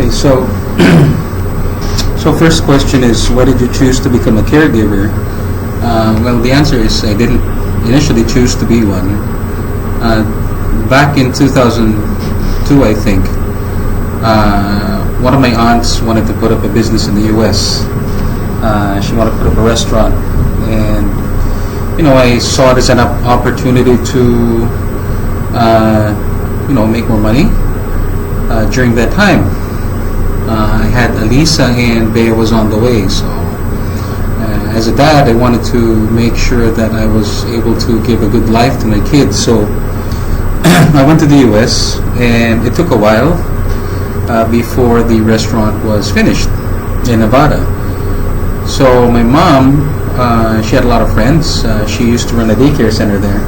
Okay, so so first question is, why did you choose to become a caregiver? Well, the answer is I didn't initially choose to be one. Back in 2002, I think, one of my aunts wanted to put up a business in the U.S. She wanted to put up a restaurant, and I saw it as an opportunity to make more money. During that time, I had Alisa and Bea was on the way, so as a dad, I wanted to make sure that I was able to give a good life to my kids. So I went to the US, and it took a while before the restaurant was finished in Nevada. So my mom, she had a lot of friends. She used to run a daycare center there.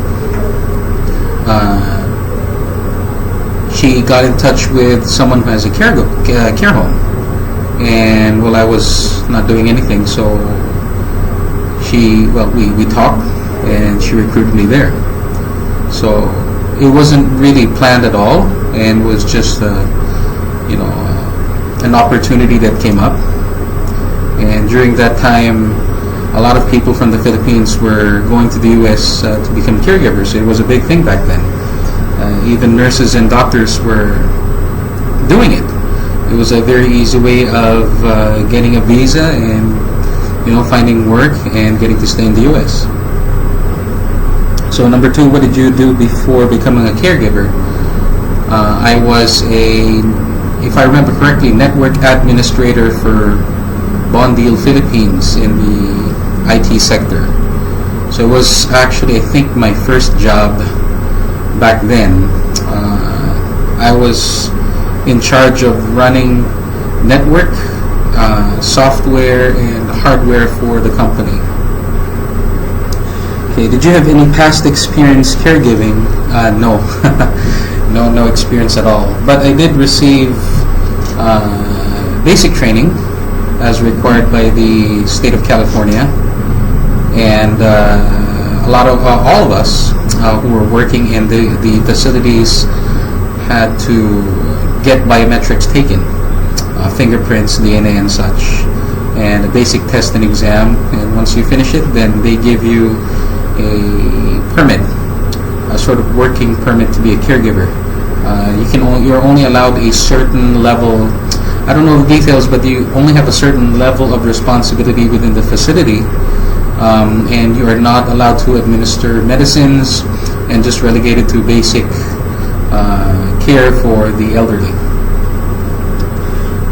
She got in touch with someone who has a care home, and I was not doing anything, so we talked, and she recruited me there. So it wasn't really planned at all, and was just an opportunity that came up. And during that time, a lot of people from the Philippines were going to the U.S. To become caregivers. It was a big thing back then. Even nurses and doctors were doing it. It was a very easy way of getting a visa and finding work and getting to stay in the U.S. So number two, what did you do before becoming a caregiver? I was if I remember correctly, network administrator for Bondil Philippines in the IT sector. So it was actually, I think, my first job back then. I was in charge of running network, software, and hardware for the company. Okay, did you have any past experience caregiving? No. no experience at all. But I did receive basic training as required by the state of California, and all of us who were working in the facilities had to get biometrics taken, fingerprints, DNA, and such, and a basic test and exam. And once you finish it, then they give you a permit, a sort of working permit to be a caregiver. You're only allowed a certain level. I don't know the details, but you only have a certain level of responsibility within the facility, and you are not allowed to administer medicines, and just relegated to basic care for the elderly.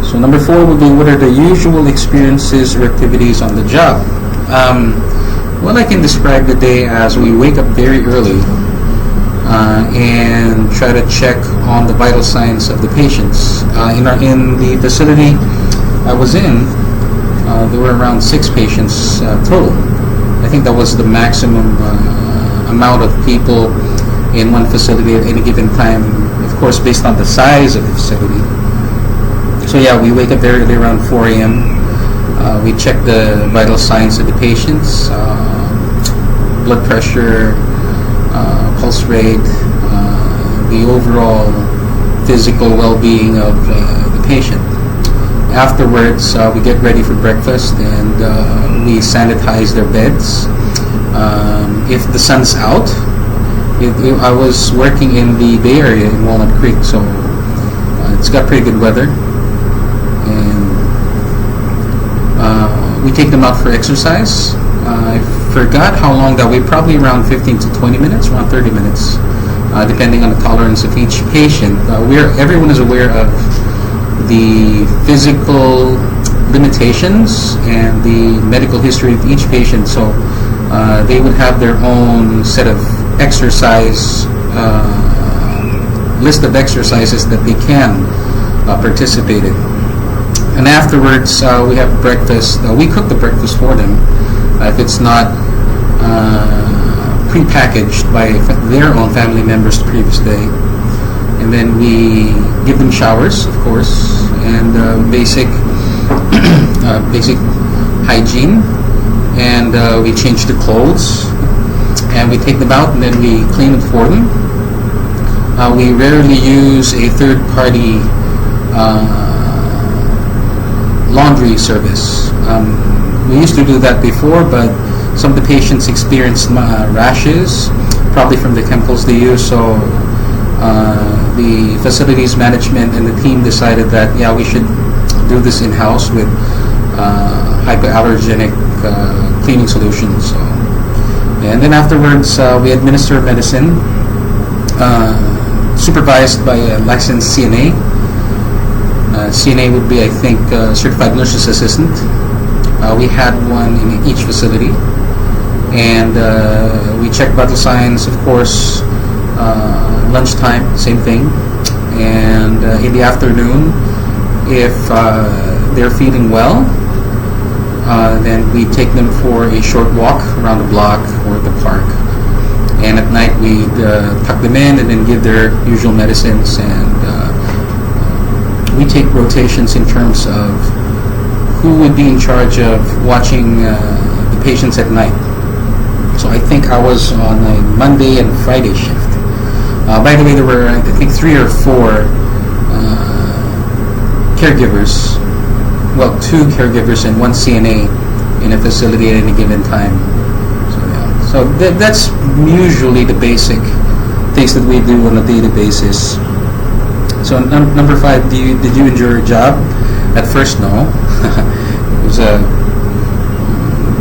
So number four would be, what are the usual experiences or activities on the job? I can describe the day as we wake up very early and try to check on the vital signs of the patients. In the facility I was in, there were around 6 patients total. I think that was the maximum amount of people in one facility at any given time, of course based on the size of the facility. So we wake up very early around 4 a.m. We check the vital signs of the patients, blood pressure, pulse rate, the overall physical well-being of the patient. Afterwards, we get ready for breakfast, and we sanitize their beds. If the sun's out, I was working in the Bay Area in Walnut Creek, so it's got pretty good weather, and we take them out for exercise. I forgot how long that way, probably around 15 to 20 minutes, around 30 minutes, depending on the tolerance of each patient. Everyone is aware of the physical limitations and the medical history of each patient, so they would have their own set of exercise, list of exercises that they can participate in. And afterwards, we have breakfast. We cook the breakfast for them if it's not pre-packaged by their own family members the previous day. And then we give them showers, of course, and basic hygiene. And we change the clothes, and we take them out, and then we clean it for them. We rarely use a third-party laundry service. We used to do that before, but some of the patients experienced rashes, probably from the chemicals they use. So the facilities management and the team decided that we should do this in-house with hypoallergenic cleaning solutions. So, and then afterwards, we administer medicine, supervised by a licensed CNA. CNA would be, I think, certified nurse's assistant. We had one in each facility, and we checked vital signs, of course. Lunchtime, same thing, and in the afternoon, if they're feeling well, then we take them for a short walk around the block or the park. And at night, we tuck them in and then give their usual medicines, and we take rotations in terms of who would be in charge of watching the patients at night. So I think I was on a Monday and Friday shift. By the way, there were, I think, 3 or 4 caregivers, well, 2 caregivers and 1 CNA in a facility at any given time. So that's usually the basic things that we do on a daily basis. So number 5, did you enjoy your job? At first, no. It was a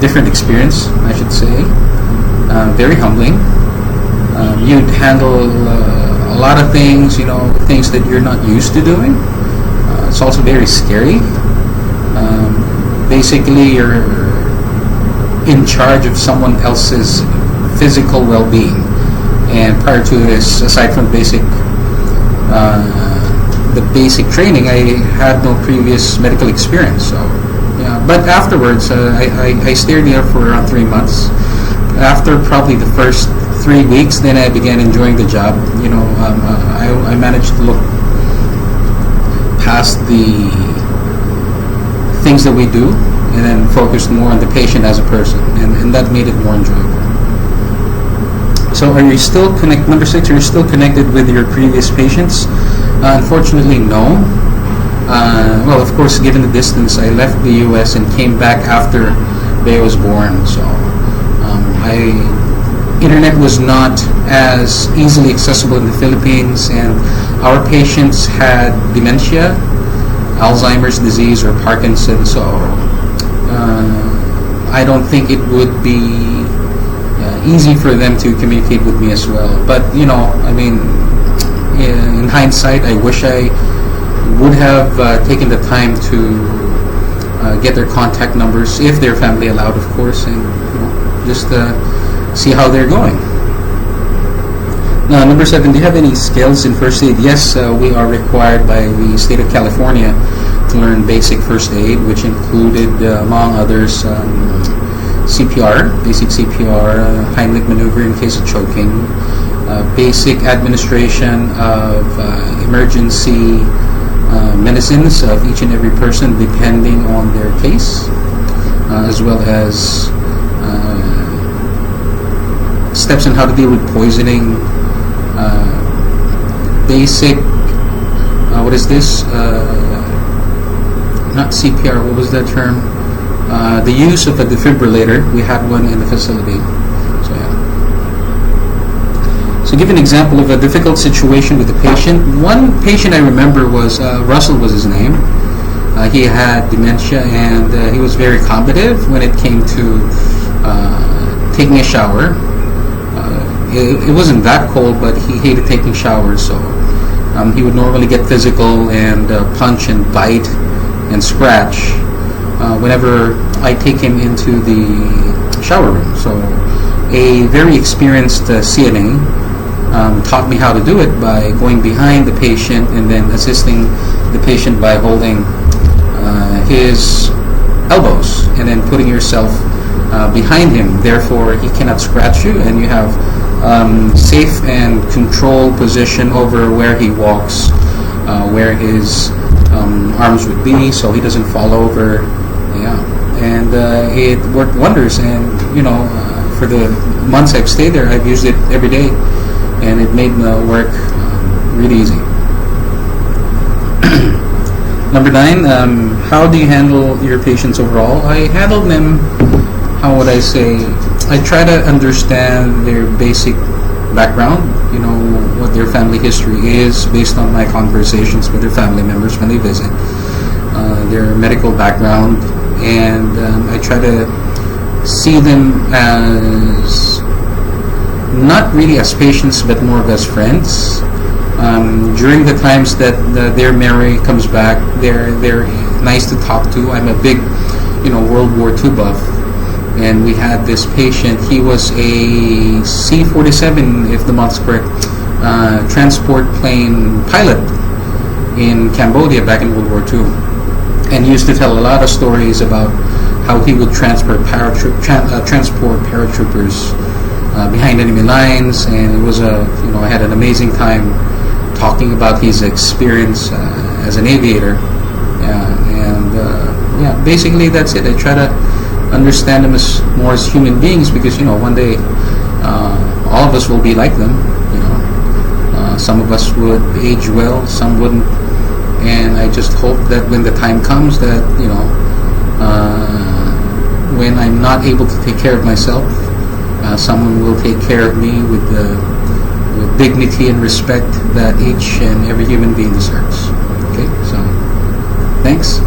different experience, I should say. Very humbling. You'd handle a lot of things, things that you're not used to doing. It's also very scary. Basically, you're in charge of someone else's physical well-being. And prior to this, aside from the basic training, I had no previous medical experience. So, but afterwards, I stayed there for around 3 months. After probably the first 3 weeks, then I began enjoying the job. I managed to look past the things that we do and then focused more on the patient as a person, and that made it more enjoyable. So are you still number 6, are you still connected with your previous patients? Unfortunately, no. Well, of course, given the distance, I left the US and came back after Bea was born. So internet was not as easily accessible in the Philippines, and our patients had dementia, Alzheimer's disease, or Parkinson's. So I don't think it would be easy for them to communicate with me as well. But in hindsight, I wish I would have taken the time to get their contact numbers, if their family allowed, of course, and just see how they're going. Now, number 7, do you have any skills in first aid? Yes, we are required by the state of California to learn basic first aid, which included, among others, CPR, basic CPR, Heimlich maneuver in case of choking, basic administration of emergency medicines of each and every person depending on their case, as well as steps on how to deal with poisoning, basic, what is this? Not CPR, what was that term? The use of a defibrillator. We had one in the facility. So give an example of a difficult situation with a patient. One patient I remember was, Russell was his name. He had dementia, and he was very combative when it came to taking a shower. It wasn't that cold, but he hated taking showers, so he would normally get physical and punch and bite and scratch whenever I take him into the shower room. So a very experienced CNA taught me how to do it by going behind the patient and then assisting the patient by holding his elbows and then putting yourself behind him. Therefore, he cannot scratch you, and you have safe and controlled position over where he walks, where his arms would be, so he doesn't fall over. And it worked wonders, and for the months I've stayed there, I've used it every day, and it made the work really easy. Number 9, how do you handle your patients overall? I handle them, how would I say, I try to understand their basic background, what their family history is based on my conversations with their family members when they visit, their medical background, and I try to see them as not really as patients but more of as friends. During the times that their memory comes back, they're nice to talk to. I'm a big World War II buff, and we had this patient. He was a C-47, if the month's correct, transport plane pilot in Cambodia back in World War II, and he used to tell a lot of stories about how he would transport paratroopers behind enemy lines, and it was I had an amazing time talking about his experience as an aviator, basically that's it. I try to understand them more as human beings, because one day all of us will be like them. Some of us would age well, some wouldn't, and I just hope that when the time comes that when I'm not able to take care of myself, someone will take care of me with dignity and respect that each and every human being deserves. Okay, so thanks.